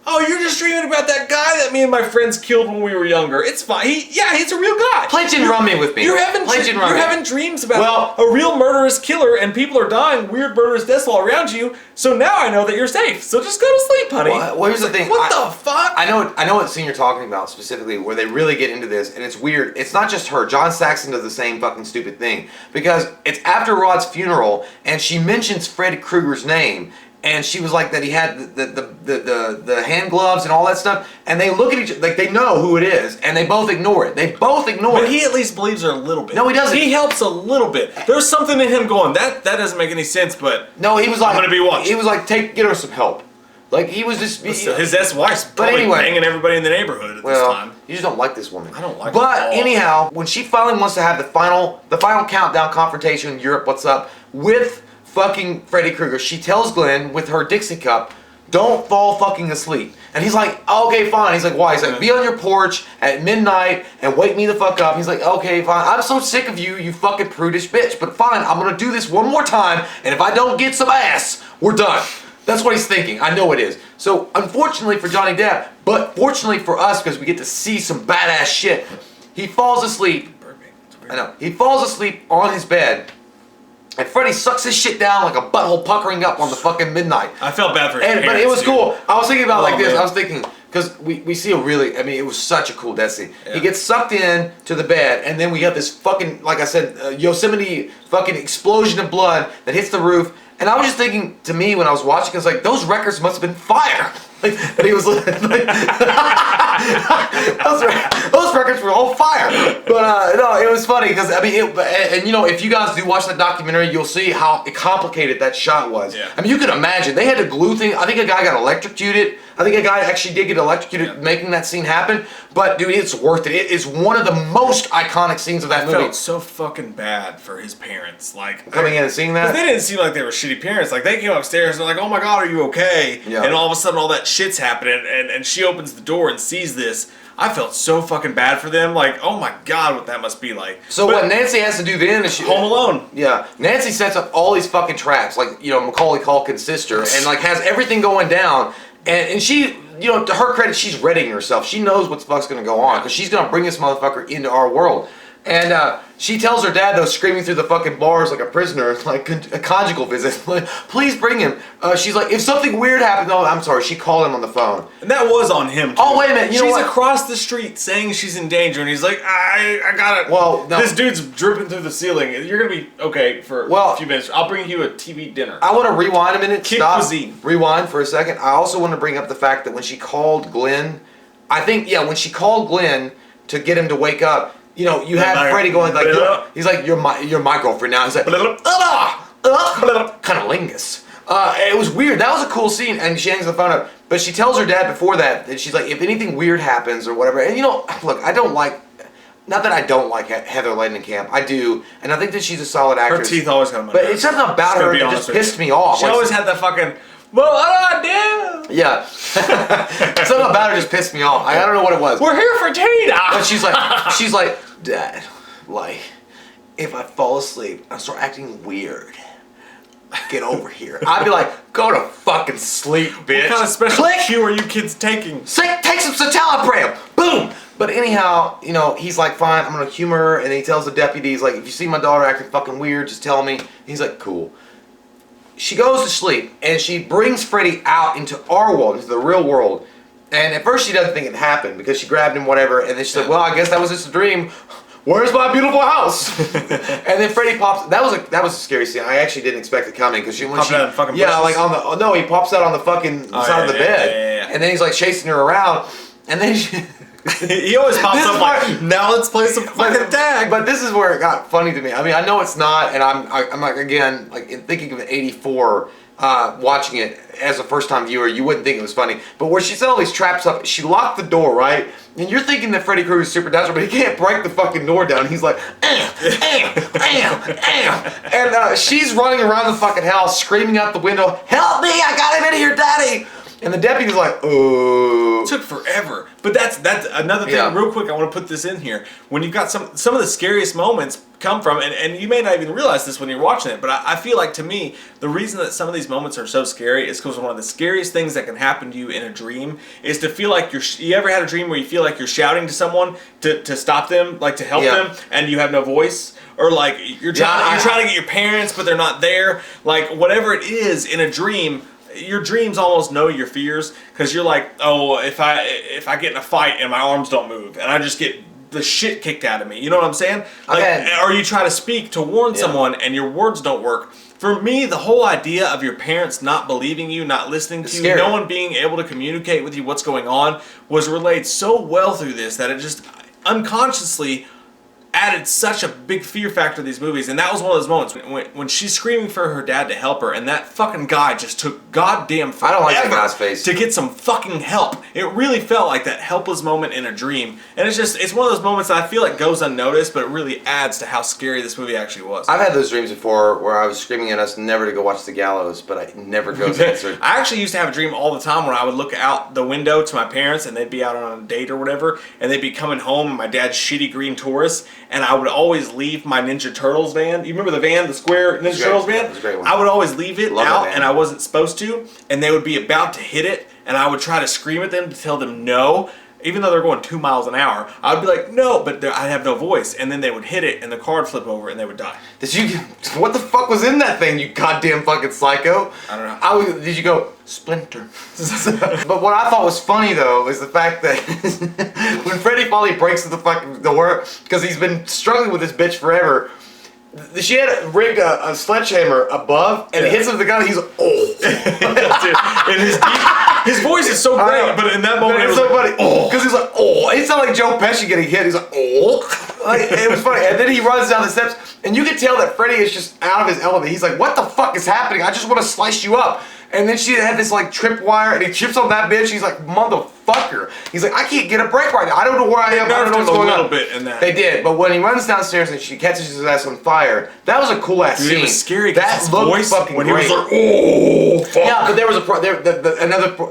oh, you're just dreaming about that guy that me and my friends killed when we were younger. It's fine. He's a real guy. Play Gin Rummy with me. You're having dreams about a real murderous killer, and people are dying, weird murderous deaths all around you. So now I know that you're safe. So just go to sleep, honey. Well, here's the thing. What the fuck? I know what scene you're talking about specifically, where they really get into this, and it's weird. It's not just her. John Saxon does the same fucking stupid thing because it's after Rod's funeral, and she mentions Fred Krueger's name. And she was like that he had the hand gloves and all that stuff, and they look at each other like they know who it is, and they both ignore it. But he at least believes her a little bit. No, he doesn't. He helps a little bit. There's something in him going, that doesn't make any sense, but no, he was like, I'm gonna be watching. He was like, get her some help. Like he was just his ex-wife's probably banging everybody in the neighborhood at this time. You just don't like this woman. I don't like her. But anyhow, when she finally wants to have the final countdown confrontation in Europe, what's up with fucking Freddy Krueger, she tells Glenn with her Dixie cup, don't fall fucking asleep. And he's like, okay, fine. He's like, why? He's like, be on your porch at midnight and wake me the fuck up. He's like, okay, fine. I'm so sick of you, you fucking prudish bitch. But fine, I'm gonna do this one more time, and if I don't get some ass, we're done. That's what he's thinking. I know it is. So, unfortunately for Johnny Depp, but fortunately for us, because we get to see some badass shit, he falls asleep. I know. He falls asleep on his bed. And Freddy sucks his shit down like a butthole puckering up on the fucking midnight. I felt bad for him. But it was cool. I was thinking about like this. I was thinking, because we see it was such a cool death scene. Yeah. He gets sucked in to the bed, and then we have this fucking, like I said, Yosemite fucking explosion of blood that hits the roof. And I was just thinking, to me, when I was watching, I was like, those records must have been fire. Like, and he was like, those records were all fire. But no, it was funny because I mean, and you know, if you guys do watch that documentary, you'll see how complicated that shot was. Yeah. I mean, you could imagine they had to glue things. I think a guy got electrocuted. I think a guy actually did get electrocuted making that scene happen. But dude, it's worth it. It is one of the most iconic scenes of that movie. I felt so fucking bad for his parents, like coming in and seeing that. They didn't seem like they were shitty parents. Like they came upstairs and they're like, "Oh my god, are you okay?" Yeah. And all of a sudden, all that shit's happening, and she opens the door and sees this. I felt so fucking bad for them. Like, oh my god, what that must be like. So what Nancy has to do then is Home Alone. Yeah, Nancy sets up all these fucking traps, like, you know, Macaulay Culkin's sister, and like has everything going down. And she, you know, to her credit, she's readying herself. She knows what the fuck's gonna go on because she's gonna bring this motherfucker into our world. And she tells her dad, though, screaming through the fucking bars like a prisoner, like a conjugal visit. Like, please bring him. She's like, if something weird happened, no, I'm sorry. She called him on the phone. And that was on him, too. Oh, wait a minute. You know what? She's across the street saying she's in danger, and he's like, I got it. Well, no. This dude's dripping through the ceiling. You're going to be okay for a few minutes. I'll bring you a TV dinner. I want to rewind a minute. Kid Stop. cuisine. Rewind for a second. I also want to bring up the fact that when she called Glenn, I think, when she called Glenn to get him to wake up, you have Freddy going like, he's like, you're my girlfriend now. He's like, cunnilingus. It was weird. That was a cool scene, and she hangs the phone up. But she tells her dad before that, and she's like, if anything weird happens or whatever, and look, I don't like, not that I don't like Heather Langenkamp, I do, and I think that she's a solid actress. Her teeth always come out. But it's something about her that just pissed me off. She always had that fucking, well, I do. Yeah. Something about her just pissed me off. I don't know what it was. We're here for Tina. But she's like, Dad, like, if I fall asleep, I start acting weird. Get over here. I'd be like, go to fucking sleep, bitch. What kind of special cue are you kids taking? Take some citalopram. Boom. But anyhow, he's like, fine, I'm gonna humor her, and he tells the deputies, like, if you see my daughter acting fucking weird, just tell me. And he's like, cool. She goes to sleep, and she brings Freddy out into our world, into the real world. And at first she doesn't think it happened because she grabbed him, whatever, and then she said, well, I guess that was just a dream. Where's my beautiful house? And then Freddy pops. That was a scary scene. I actually didn't expect it coming because when she out of fucking like he pops out on the fucking side of the bed, yeah. and then he's like chasing her around, and then he always pops up like, now let's play some fucking tag. But this is where it got funny to me. I mean, I know it's not, and I'm like, again, like thinking of an '84. Watching it as a first-time viewer, you wouldn't think it was funny. But where she set all these traps up, she locked the door, right? And you're thinking that Freddy Krueger's super desperate, but he can't break the fucking door down. He's like, and she's running around the fucking house, screaming out the window, help me, I got him in here, daddy! And the deputy's like, oh. It took forever. But that's another thing, real quick, I want to put this in here. When you've got some of the scariest moments come from, and you may not even realize this when you're watching it, but I feel like, to me, the reason that some of these moments are so scary is because one of the scariest things that can happen to you in a dream is to feel like you ever had a dream where you feel like you're shouting to someone to stop them, like to help them, and you have no voice? Or like you're trying to get your parents, but they're not there. Like whatever it is in a dream, your dreams almost know your fears because you're like, oh, if I get in a fight and my arms don't move and I just get the shit kicked out of me, you know what I'm saying? Like, or you try to speak to warn someone and your words don't work. For me, the whole idea of your parents not believing you, not listening to you, no one being able to communicate with you what's going on was relayed so well through this that it just unconsciously added such a big fear factor to these movies. And that was one of those moments when she's screaming for her dad to help her, and that fucking guy just took goddamn forever I don't like that guy's face. to get some fucking help. It really felt like that helpless moment in a dream. And it's one of those moments that I feel like goes unnoticed, but it really adds to how scary this movie actually was. I've had those dreams before where I was screaming at us never to go watch The Gallows, but I never go to answer. I actually used to have a dream all the time when I would look out the window to my parents and they'd be out on a date or whatever, and they'd be coming home in my dad's shitty green Taurus, and I would always leave my Ninja Turtles van. You remember the van, the square Ninja Turtles van? That was a great one. I would always leave it out, and I wasn't supposed to, and they would be about to hit it, and I would try to scream at them to tell them no, even though they're going 2 miles an hour. I would be like, no, but I'd have no voice, and then they would hit it, and the car would flip over, and they would die. What the fuck was in that thing, you goddamn fucking psycho? I don't know. Did you go, Splinter? But what I thought was funny, though, is the fact that when Freddy finally breaks the fucking door, because he's been struggling with this bitch forever, she had rigged a sledgehammer above, and hits him with the gun, and he's like, oh. Dude, and his voice is so great, but in that moment, it was so funny. Because he's like, oh. It sounded like Joe Pesci getting hit. He's like, oh. Like, it was funny. And then he runs down the steps, and you can tell that Freddy is just out of his element. He's like, what the fuck is happening? I just want to slice you up. And then she had this like tripwire, and he chips on that bitch. He's like, motherfucker. He's like, I can't get a break right now. I don't know where I am. I don't know what's going on. A little bit in that. They did, but when he runs downstairs and she catches his ass on fire, that was a cool ass scene. It was scary. That looked voice fucking when great. He was like, oh, fuck. Yeah, but there was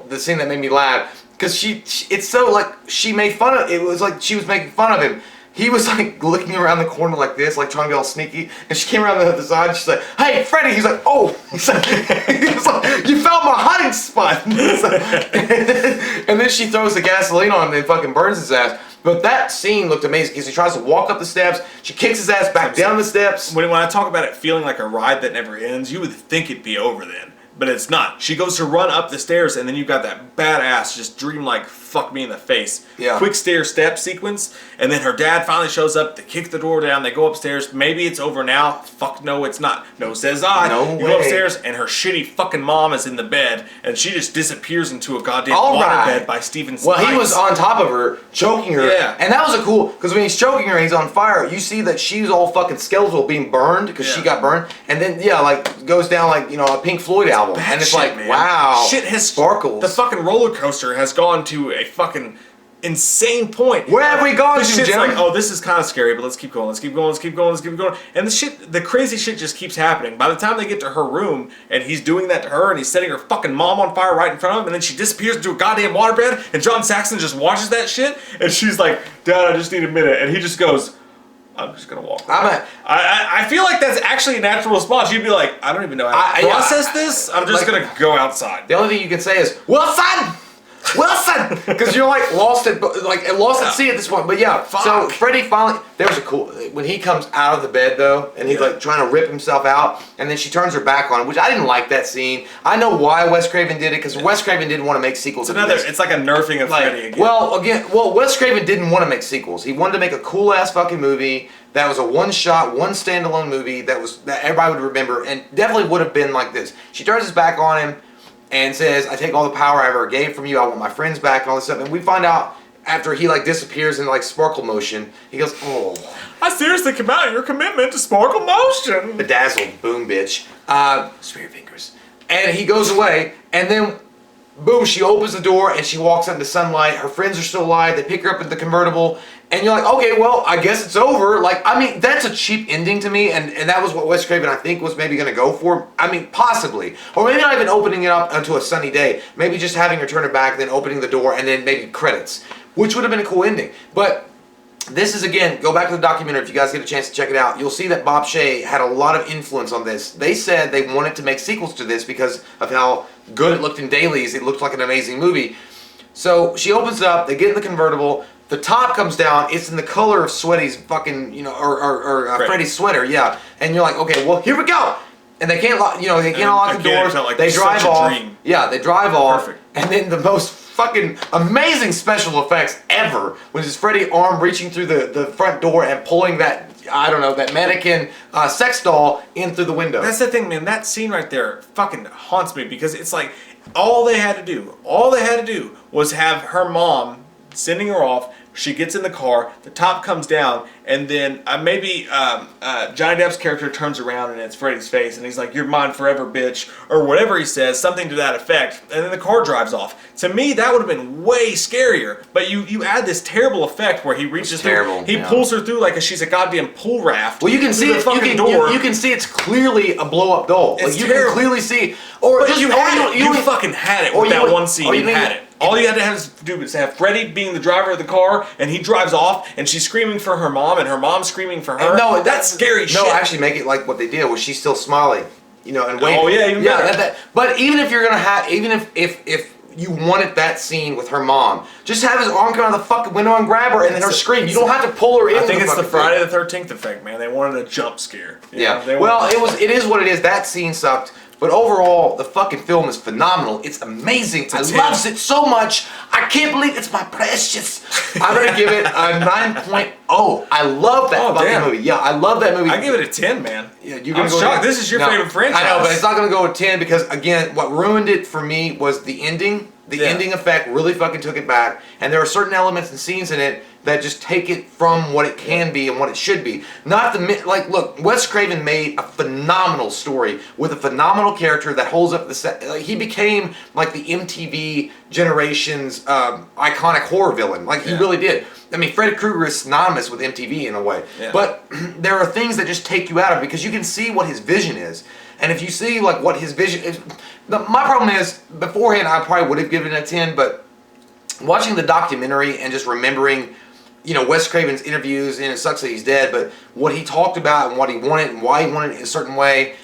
the scene that made me laugh because it's so like she made fun of. It was like she was making fun of him. He was like looking around the corner like this, like trying to be all sneaky, and she came around the other side. And she's like, "Hey, Freddy!" He's like, "Oh!" He's like, "You found my hiding spot." And And then she throws the gasoline on him and fucking burns his ass. But that scene looked amazing because he tries to walk up the steps. She kicks his ass back down the steps. When I talk about it feeling like a ride that never ends, you would think it'd be over then. But it's not. She goes to run up the stairs, and then you've got that badass just dreamlike fuck me in the face. Yeah. Quick stair step sequence, and then her dad finally shows up. They kick the door down. They go upstairs. Maybe it's over now. Fuck no, it's not. No, says I. No you way. go upstairs, and her shitty fucking mom is in the bed, and she just disappears into a goddamn All water right. bed by Steven Well, he Spikes. was on top of her, choking her. Yeah. And that was a cool, because when he's choking her and he's on fire, you see that she's all fucking skeletal being burned, because she got burned. And then, like, goes down like, a Pink Floyd album. Bad And it's shit, like, man. wow. Shit has sparkles. The fucking roller coaster has gone to a fucking insane point. Where have we gone This to, shit's Jim? like, oh, this is kind of scary, but let's keep going. Let's keep going. Let's keep going. Let's keep going. And the crazy shit just keeps happening. By the time they get to her room, and he's doing that to her, and he's setting her fucking mom on fire right in front of him, and then she disappears into a goddamn waterbed, and John Saxon just watches that shit, and she's like, Dad, I just need a minute, and he just goes, I'm just gonna walk away. I feel like that's actually a natural response. You'd be like, I don't even know how to process this. I'm just gonna go outside. The only thing you can say is, Wilson! Wilson! Because you're like lost at sea at this point. But yeah, so Freddy finally, there's a cool, when he comes out of the bed though, and he's like trying to rip himself out, and then she turns her back on him, which I didn't like that scene. I know why Wes Craven did it, because Wes Craven didn't want to make sequels. It's like a nerfing of Freddy again. Well, Wes Craven didn't want to make sequels. He wanted to make a cool ass fucking movie that was a one-shot, one standalone movie that everybody would remember, and definitely would have been like this. She turns his back on him and says, I take all the power I ever gave from you, I want my friends back, and all this stuff. And we find out after he disappears in sparkle motion, he goes, oh. I seriously commend your commitment to sparkle motion. Bedazzled, boom, bitch. Spirit fingers. And he goes away, and then boom, she opens the door and she walks out into sunlight. Her friends are still alive. They pick her up in the convertible. And you're like, okay, well, I guess it's over. That's a cheap ending to me. And that was what Wes Craven, I think, was maybe going to go for. Possibly. Or maybe not even opening it up onto a sunny day. Maybe just having her turn it back, then opening the door, and then maybe credits. Which would have been a cool ending. But this is, again, go back to the documentary if you guys get a chance to check it out. You'll see that Bob Shea had a lot of influence on this. They said they wanted to make sequels to this because of how good it looked in dailies. It looked like an amazing movie. So she opens it up, they get in the convertible, the top comes down, it's in the color of Sweaty's fucking, Freddy's sweater, yeah. And you're like, okay, well, here we go. And they can't lock, they can't lock the doors. They drive off. Yeah, they drive off. Perfect. And then the most fucking amazing special effects ever was his Freddy arm reaching through the front door and pulling that, that mannequin sex doll in through the window. That's the thing, man. That scene right there fucking haunts me because it's like all they had to do was have her mom sending her off. She gets in the car, the top comes down, and then maybe Johnny Depp's character turns around and it's Freddy's face, and he's like, "You're mine forever, bitch," or whatever he says, something to that effect, and then the car drives off. To me, that would have been way scarier. But you add this terrible effect where he reaches through, he pulls her through like she's a goddamn pool raft. Well, you can see it. You can see it's clearly a blow-up doll. It's you terrible. can clearly see. You fucking had it with that one scene. You had it. All you had to do was have Freddy being the driver of the car, and he drives off, and she's screaming for her mom, and her mom's screaming for her. No, that's scary shit. No, actually make it like what they did, was she's still smiling, and waving. Oh yeah, even better. But even if you're gonna have, even if you wanted that scene with her mom, just have his arm come out of the fucking window and grab her, and then her scream. You don't have to pull her in. I think it's the Friday the 13th effect, man. They wanted a jump scare. Well, it is what it is. That scene sucked. But overall, the fucking film is phenomenal. It's amazing. I love it so much. I can't believe it's my precious. I'm going to give it a 9.0. I love that fucking movie. Yeah, I love that movie. I give it a 10, man. Yeah, I'm shocked. This is your favorite franchise. I know, but it's not going to go with 10 because, again, what ruined it for me was the ending. The ending effect really fucking took it back. And there are certain elements and scenes in it that just take it from what it can be and what it should be. Look, Wes Craven made a phenomenal story with a phenomenal character that holds up the set. He became like the MTV generation's iconic horror villain. He really did. I mean, Freddy Krueger is synonymous with MTV in a way. Yeah. But there are things that just take you out of it because you can see what his vision is. And if you see what his vision is, my problem is, beforehand I probably would have given it a 10, but watching the documentary and just remembering, Wes Craven's interviews, and it sucks that he's dead, but what he talked about and what he wanted and why he wanted it in a certain way,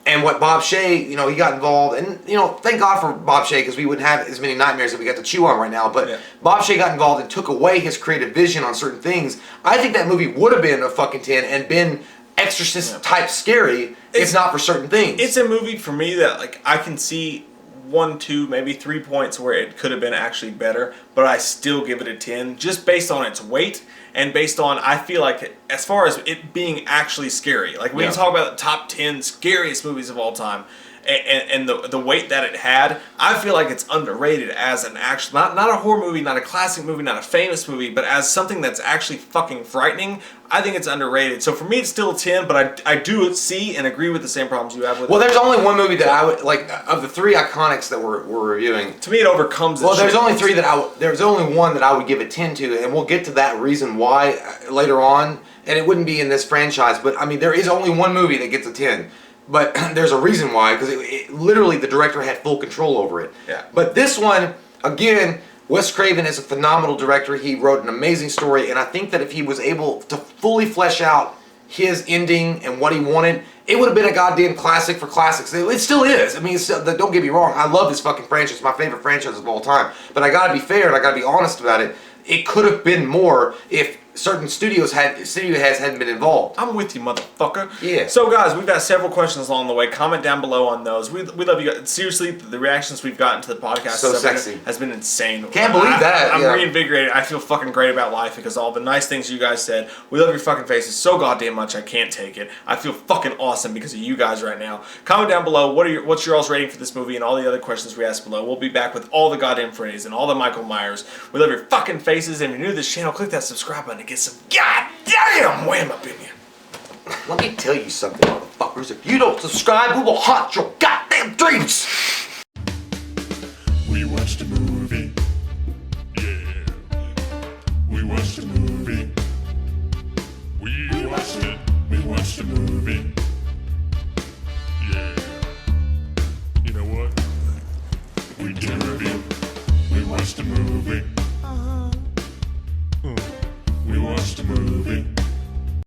And what Bob Shea, you know, he got involved, and you know, thank God for Bob Shea because we wouldn't have as many nightmares that we got to chew on right now. But Bob Shea got involved and took away his creative vision on certain things. I think that movie would have been a fucking 10 and been Exorcist type scary if not for certain things. It's a movie for me that like I can see 1, 2, maybe 3 points where it could have been actually better, but I still give it a 10 just based on its weight. And based on, I feel like, as far as it being actually scary, like when you talk about the top 10 scariest movies of all time, and the weight that it had, I feel like it's underrated as an actual, not a horror movie, not a classic movie, not a famous movie, but as something that's actually fucking frightening. I think it's underrated. So for me, it's still a 10, but I do see and agree with the same problems you have with it. Well, there's only one movie that I would, like, of the 3 iconics that we're reviewing. To me, it overcomes Well, there's only 3 there's only one that I would give a 10 to, and we'll get to that reason why later on, and it wouldn't be in this franchise, but I mean, there is only one movie that gets a 10. But there's a reason why, because it literally the director had full control over it. Yeah. But this one, again, Wes Craven is a phenomenal director. He wrote an amazing story, and I think that if he was able to fully flesh out his ending and what he wanted, it would have been a goddamn classic for classics. It still is. I mean, don't get me wrong. I love this fucking franchise. It's my favorite franchise of all time. But I gotta be fair and I gotta be honest about it. It could have been more if certain studio heads hadn't been involved. I'm with you, motherfucker. Yeah. So, guys, we've got several questions along the way. Comment down below on those. We love you guys. Seriously, the reactions we've gotten to the podcast So sexy. has been insane. Can't believe that. I'm reinvigorated. I feel fucking great about life because all the nice things you guys said. We love your fucking faces so goddamn much. I can't take it. I feel fucking awesome because of you guys right now. Comment down below what's your all's rating for this movie and all the other questions we asked below. We'll be back with all the goddamn Freddys and all the Michael Myers. We love your fucking faces. And if you're new to this channel, click that subscribe button to get some goddamn wham opinion. Let me tell you something, motherfuckers. If you don't subscribe, we will haunt your goddamn dreams. We watched a movie. Yeah. We watched a movie. We watched it. We watched a movie. Yeah. You know what? We did a review. We watched a movie. We watched a movie.